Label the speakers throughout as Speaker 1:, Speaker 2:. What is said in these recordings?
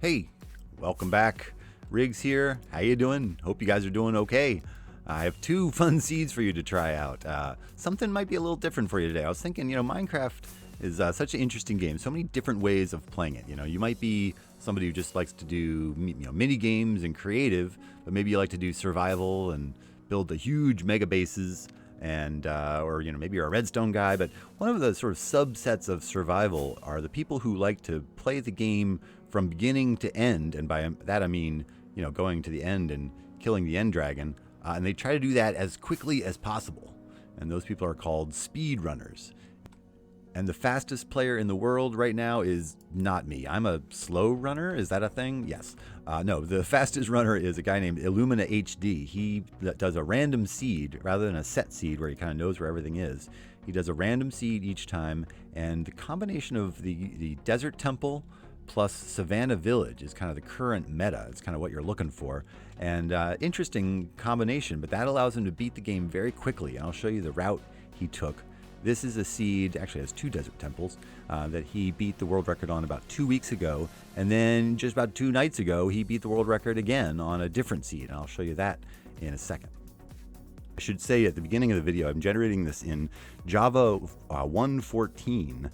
Speaker 1: Hey, welcome back. Riggs here. How you doing? Hope you guys are doing okay. I have two fun seeds for you to try out. Something might be a little different for you today. I was thinking, Minecraft is such an interesting game. So many different ways of playing it. You might be somebody who just likes to do, mini games and creative, but maybe you like to do survival and build the huge mega bases. And or maybe you're a redstone guy, but one of the sort of subsets of survival are the people who like to play the game from beginning to end, and by that I mean going to the end and killing the end dragon, and they try to do that as quickly as possible, and those people are called speed runners. And the fastest player in the world right now is not me. I'm a slow runner. Is that a thing? Yes. No, the fastest runner is a guy named Illumina HD. He does a random seed rather than a set seed where he kind of knows where everything is. He does a random seed each time, and the combination of the Desert Temple plus Savanna Village is kind of the current meta. It's kind of what you're looking for. And interesting combination, but that allows him to beat the game very quickly. And I'll show you the route he took. This is a seed, actually has two desert temples, that he beat the world record on about 2 weeks ago. And then just about 2 nights ago, he beat the world record again on a different seed. And I'll show you that in a second. I should say at the beginning of the video, I'm generating this in Java 1.14.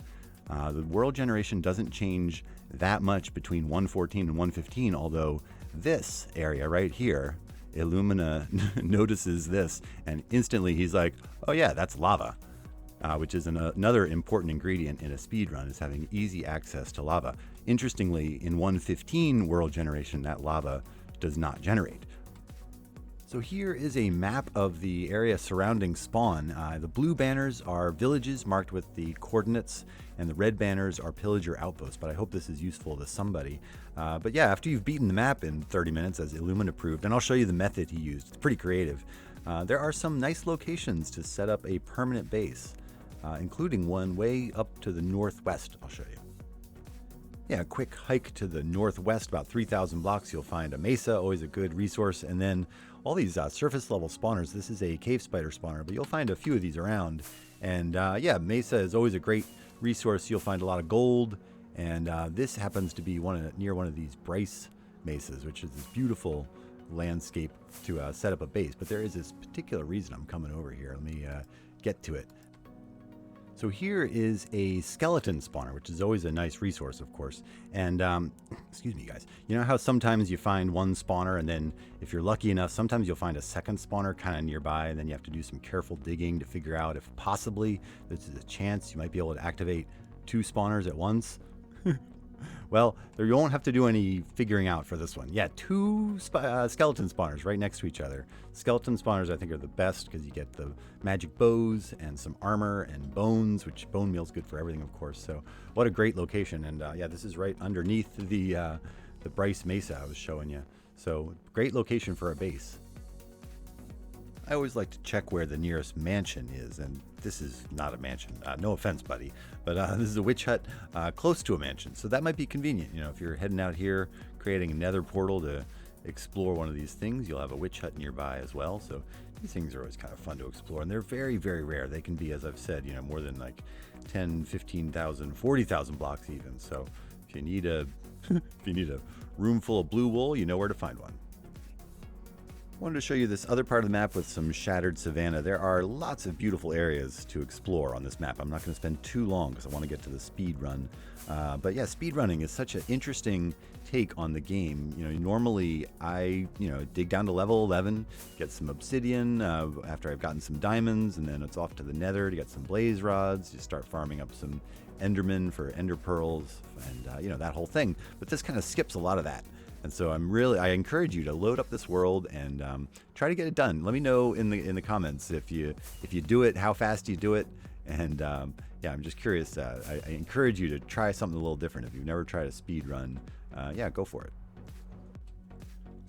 Speaker 1: The world generation doesn't change that much between 1.14 and 1.15, although this area right here, Illumina notices this, and instantly he's like, oh yeah, that's lava. Which is another important ingredient in a speedrun, is having easy access to lava. Interestingly, in 1.15 world generation, that lava does not generate. So here is a map of the area surrounding spawn. The blue banners are villages marked with the coordinates, and the red banners are pillager outposts, but I hope this is useful to somebody. But yeah, after you've beaten the map in 30 minutes, as Illumina proved, and I'll show you the method he used. It's pretty creative. There are some nice locations to set up a permanent base, including one way up to the northwest. I'll show you. Yeah, a quick hike to the northwest, about 3,000 blocks, you'll find a mesa, always a good resource, and then all these surface level spawners. This is a cave spider spawner, but you'll find a few of these around. And yeah, mesa is always a great resource. You'll find a lot of gold, and this happens to be near one of these Bryce mesas, which is this beautiful landscape to set up a base. But there is this particular reason I'm coming over here. Let me get to it. So here is a skeleton spawner, which is always a nice resource, of course. And excuse me, guys. You know how sometimes you find one spawner, and then if you're lucky enough, sometimes you'll find a second spawner kind of nearby, and then you have to do some careful digging to figure out if possibly there's a chance you might be able to activate 2 spawners at once. Well, you won't have to do any figuring out for this one. Yeah, 2 skeleton spawners right next to each other. Skeleton spawners, I think, are the best because you get the magic bows and some armor and bones, which bone meal's good for everything, of course. So what a great location. And yeah, this is right underneath the Bryce Mesa I was showing you. So great location for a base. I always like to check where the nearest mansion is, and this is not a mansion. No offense, buddy, but this is a witch hut close to a mansion, so that might be convenient. If you're heading out here creating a nether portal to explore one of these things, you'll have a witch hut nearby as well. So these things are always kind of fun to explore, and they're very, very rare. They can be, as I've said, more than like 10, 15,000, 40,000 blocks even. So if you need a room full of blue wool, you know where to find one. I wanted to show you this other part of the map with some shattered savanna. There are lots of beautiful areas to explore on this map. I'm not going to spend too long because I want to get to the speed run. But yeah, speed running is such an interesting take on the game. Normally I dig down to level 11, get some obsidian after I've gotten some diamonds, and then it's off to the nether to get some blaze rods. You start farming up some endermen for ender pearls, and that whole thing. But this kind of skips a lot of that. And so I encourage you to load up this world and try to get it done. Let me know in the comments if you do it, how fast you do it. And yeah, I'm just curious. I encourage you to try something a little different. If you've never tried a speed run, yeah, go for it.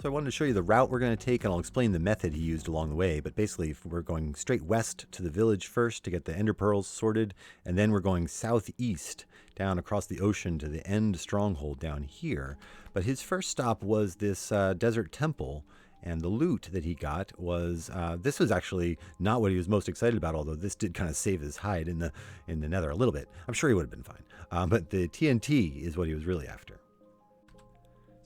Speaker 1: So I wanted to show you the route we're going to take, and I'll explain the method he used along the way. But basically, we're going straight west to the village first to get the ender pearls sorted, and then we're going southeast down across the ocean to the end stronghold down here. But his first stop was this Desert Temple, and the loot that he got was, this was actually not what he was most excited about, although this did kind of save his hide in the nether a little bit. I'm sure he would have been fine. But the TNT is what he was really after.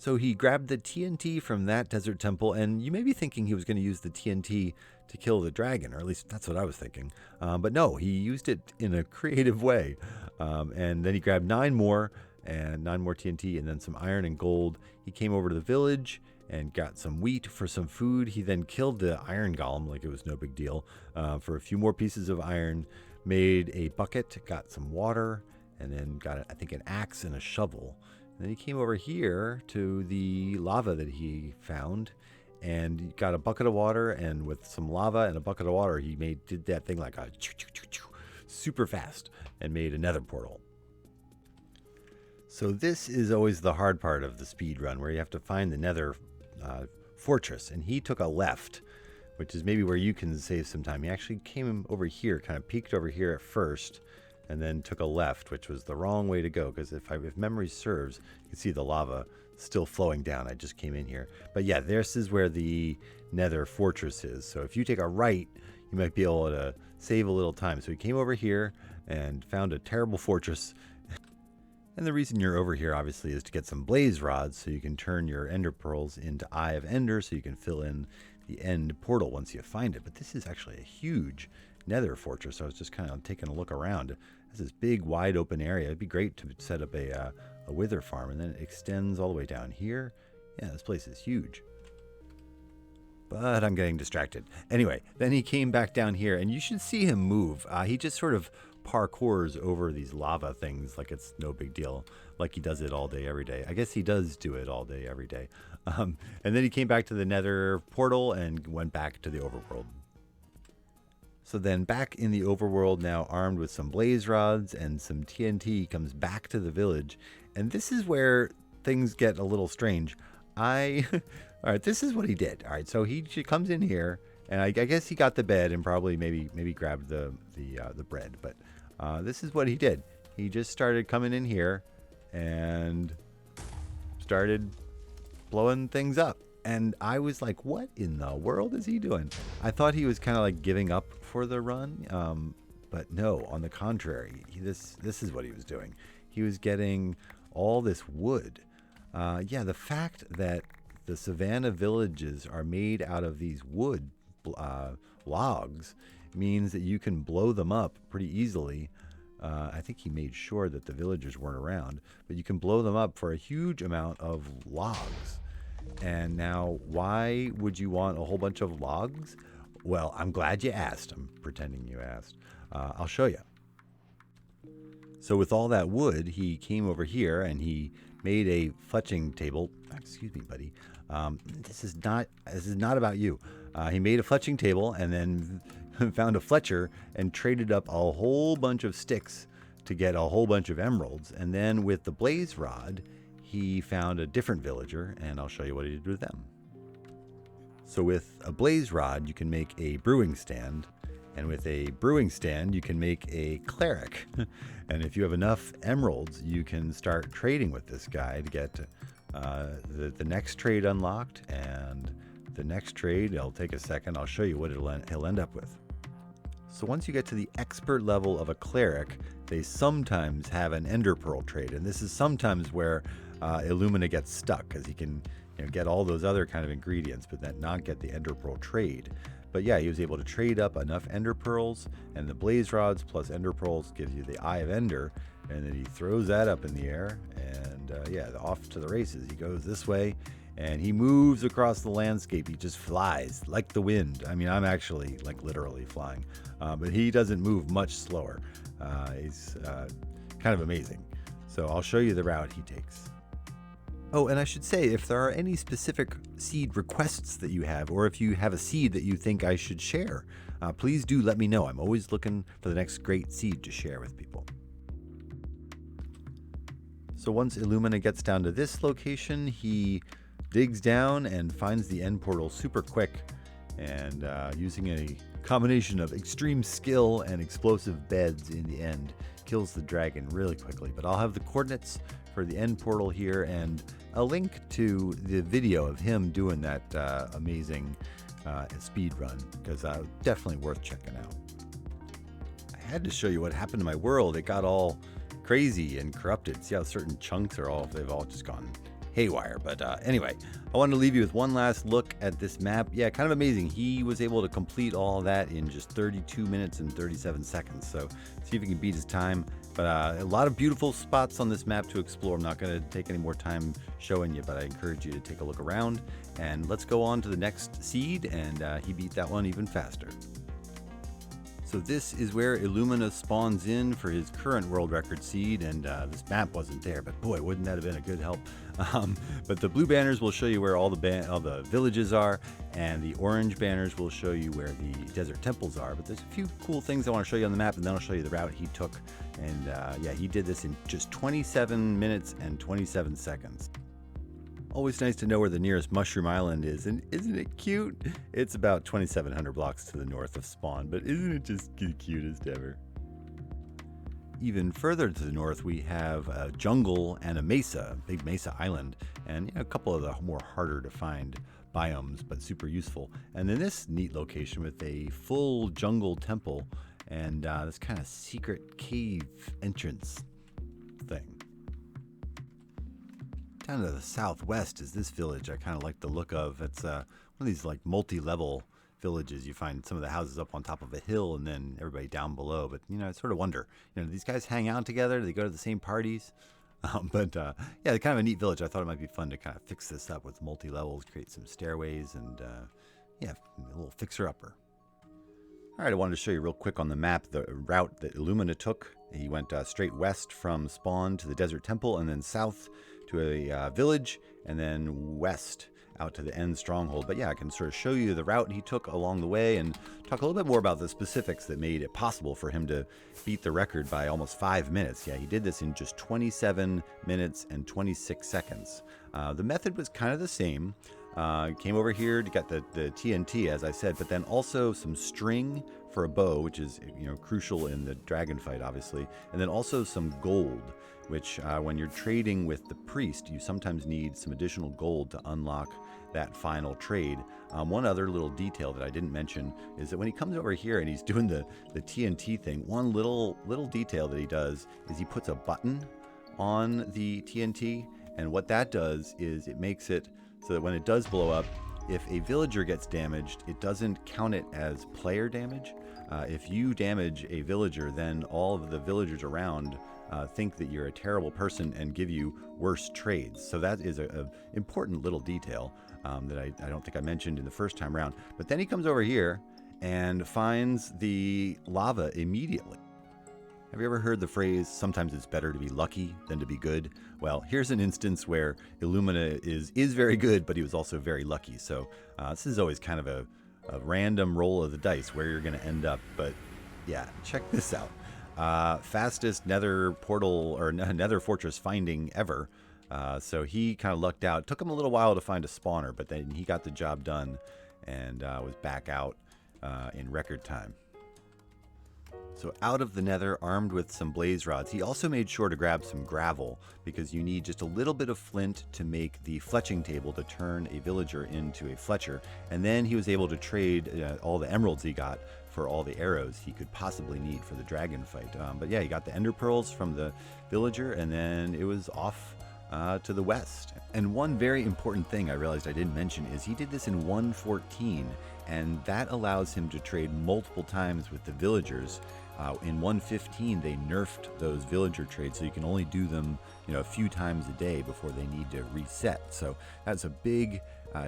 Speaker 1: So he grabbed the TNT from that desert temple, and you may be thinking he was going to use the TNT to kill the dragon, or at least that's what I was thinking. But no, he used it in a creative way. And then he grabbed 9 more TNT, and then some iron and gold. He came over to the village and got some wheat for some food. He then killed the iron golem like it was no big deal for a few more pieces of iron, made a bucket, got some water, and then got, I think, an axe and a shovel. And then he came over here to the lava that he found and got a bucket of water, and with some lava and a bucket of water, he did that thing like a super fast and made a nether portal. So this is always the hard part of the speed run, where you have to find the nether fortress, and he took a left, which is maybe where you can save some time. He actually came over here, kind of peeked over here at first, and then took a left, which was the wrong way to go, because if memory serves, you can see the lava still flowing down. I just came in here. But yeah, this is where the nether fortress is. So if you take a right, you might be able to save a little time. So he came over here and found a terrible fortress. And the reason you're over here, obviously, is to get some blaze rods so you can turn your ender pearls into Eye of Ender, so you can fill in the end portal once you find it. But this is actually a huge nether fortress. So I was just kind of taking a look around. It's this big, wide open area. It'd be great to set up a wither farm, and then it extends all the way down here. Yeah, this place is huge. But I'm getting distracted. Anyway, then he came back down here, and you should see him move. He just sort of parkours over these lava things like it's no big deal, like he does it all day, every day. I guess he does do it all day, every day. And then he came back to the nether portal and went back to the overworld. So then back in the overworld, now armed with some blaze rods and some TNT, comes back to the village. And this is where things get a little strange. All right, this is what he did. All right, so he comes in here, and I guess he got the bed and probably maybe grabbed the bread. But this is what he did. He just started coming in here and started blowing things up. And I was like, what in the world is he doing? I thought he was kind of like giving up for the run. But no, on the contrary, this is what he was doing. He was getting all this wood. Yeah, the fact that the Savannah villages are made out of these wood logs means that you can blow them up pretty easily. I think he made sure that the villagers weren't around, but you can blow them up for a huge amount of logs. And now, why would you want a whole bunch of logs? Well, I'm glad you asked. I'm pretending you asked. I'll show you. So with all that wood, he came over here and he made a fletching table. Excuse me, buddy. This is not about you. He made a fletching table and then found a Fletcher and traded up a whole bunch of sticks to get a whole bunch of emeralds. And then with the blaze rod, he found a different villager, and I'll show you what he did with them. So with a blaze rod, you can make a brewing stand, and with a brewing stand, you can make a cleric. And if you have enough emeralds, you can start trading with this guy to get the next trade unlocked, and the next trade, it'll take a second. I'll show you what he'll end up with. So once you get to the expert level of a cleric, they sometimes have an ender pearl trade, and this is sometimes where Illumina gets stuck, because he can get all those other kind of ingredients, but then not get the ender pearl trade. But yeah, he was able to trade up enough ender pearls, and the blaze rods plus ender pearls gives you the Eye of Ender, and then he throws that up in the air, and yeah, off to the races. He goes this way, and he moves across the landscape. He just flies like the wind. I mean, I'm actually like literally flying, but he doesn't move much slower. He's kind of amazing. So I'll show you the route he takes. Oh, and I should say, if there are any specific seed requests that you have, or if you have a seed that you think I should share, please do let me know. I'm always looking for the next great seed to share with people. So once Illumina gets down to this location, he digs down and finds the end portal super quick, and using a combination of extreme skill and explosive beds in the end, kills the dragon really quickly. But I'll have the coordinates for the end portal here and a link to the video of him doing that amazing speed run, because definitely worth checking out. I had to show you what happened to my world. It got all crazy and corrupted. See how certain chunks they've all just gone haywire. But anyway, I wanted to leave you with one last look at this map. Yeah, kind of amazing. He was able to complete all that in just 32 minutes and 37 seconds. So see if he can beat his time. But a lot of beautiful spots on this map to explore. I'm not going to take any more time showing you, but I encourage you to take a look around. And let's go on to the next seed, and he beat that one even faster. So this is where Illumina spawns in for his current world record seed, and this map wasn't there, but boy, wouldn't that have been a good help. But the blue banners will show you where all the villages are, and the orange banners will show you where the desert temples are. But there's a few cool things I want to show you on the map, and then I'll show you the route he took. And yeah, he did this in just 27 minutes and 27 seconds. Always nice to know where the nearest Mushroom Island is, and isn't it cute? It's about 2,700 blocks to the north of spawn, but isn't it just the cutest ever? Even further to the north, we have a jungle and a mesa, big mesa island, and a couple of the more harder to find biomes, but super useful. And then this neat location with a full jungle temple and this kind of secret cave entrance thing. Down to the southwest is this village I kind of like the look of. It's one of these like multi-level villages. You find some of the houses up on top of a hill and then everybody down below. But, I sort of wonder, these guys hang out together? Do they go to the same parties? Yeah, it's kind of a neat village. I thought it might be fun to kind of fix this up with multi-levels, create some stairways, and yeah, a little fixer-upper. All right, I wanted to show you real quick on the map the route that Illumina took. He went straight west from spawn to the Desert Temple, and then south to a village, and then west out to the end stronghold. But yeah, I can sort of show you the route he took along the way and talk a little bit more about the specifics that made it possible for him to beat the record by almost 5 minutes. Yeah, he did this in just 27 minutes and 26 seconds. The method was kind of the same. Came over here to get the TNT, as I said, but then also some string for a bow, which is crucial in the dragon fight, obviously, and then also some gold, which when you're trading with the priest, you sometimes need some additional gold to unlock that final trade. One other little detail that I didn't mention is that when he comes over here and he's doing the TNT thing, one little detail that he does is he puts a button on the TNT, and what that does is it makes it so that when it does blow up, if a villager gets damaged, it doesn't count it as player damage. If you damage a villager, then all of the villagers around think that you're a terrible person and give you worse trades. So that is an important little detail that I don't think I mentioned in the first time around. But then he comes over here and finds the lava immediately. Have you ever heard the phrase, sometimes it's better to be lucky than to be good? Well, here's an instance where Illumina is very good, but he was also very lucky. So this is always kind of a random roll of the dice where you're going to end up. But yeah, check this out. Fastest nether portal or nether fortress finding ever. So he kind of lucked out. It took him a little while to find a spawner, but then he got the job done and was back out in record time. So out of the nether, armed with some blaze rods, he also made sure to grab some gravel because you need just a little bit of flint to make the fletching table to turn a villager into a Fletcher. And then he was able to trade all the emeralds he got for all the arrows he could possibly need for the dragon fight. But yeah, he got the ender pearls from the villager, and then it was off to the west. And one very important thing I realized I didn't mention is he did this in 1.14, and that allows him to trade multiple times with the villagers. In 1.15, they nerfed those villager trades, so you can only do them, a few times a day before they need to reset. So that's a big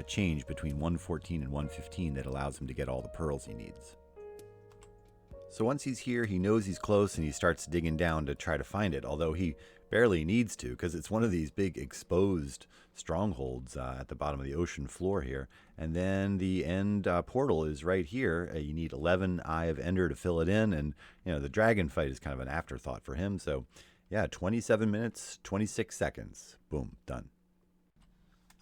Speaker 1: change between 1.14 and 1.15 that allows him to get all the pearls he needs. So once he's here, he knows he's close and he starts digging down to try to find it, although he barely needs to because it's one of these big exposed strongholds at the bottom of the ocean floor here. And then the end portal is right here. You need 11 Eye of Ender to fill it in, and the dragon fight is kind of an afterthought for him. So yeah, 27 minutes, 26 seconds. Boom, done.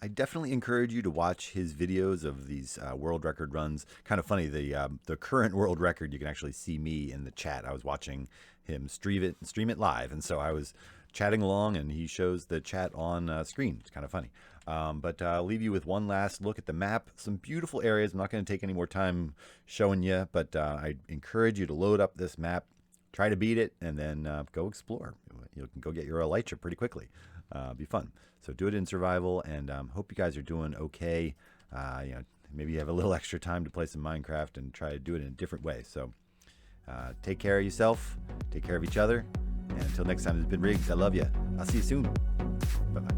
Speaker 1: I definitely encourage you to watch his videos of these world record runs. Kind of funny, the current world record, you can actually see me in the chat. I was watching him stream it live, and so I was chatting along, and he shows the chat on screen. It's kind of funny. But I'll leave you with one last look at the map. Some beautiful areas. I'm not going to take any more time showing you, but I encourage you to load up this map, try to beat it, and then go explore. You can go get your elytra pretty quickly. Be fun. So do it in survival, and hope you guys are doing okay. Maybe you have a little extra time to play some Minecraft and try to do it in a different way. So take care of yourself, take care of each other, and until next time, this has been Riggs. I love you. I'll see you soon. Bye-bye.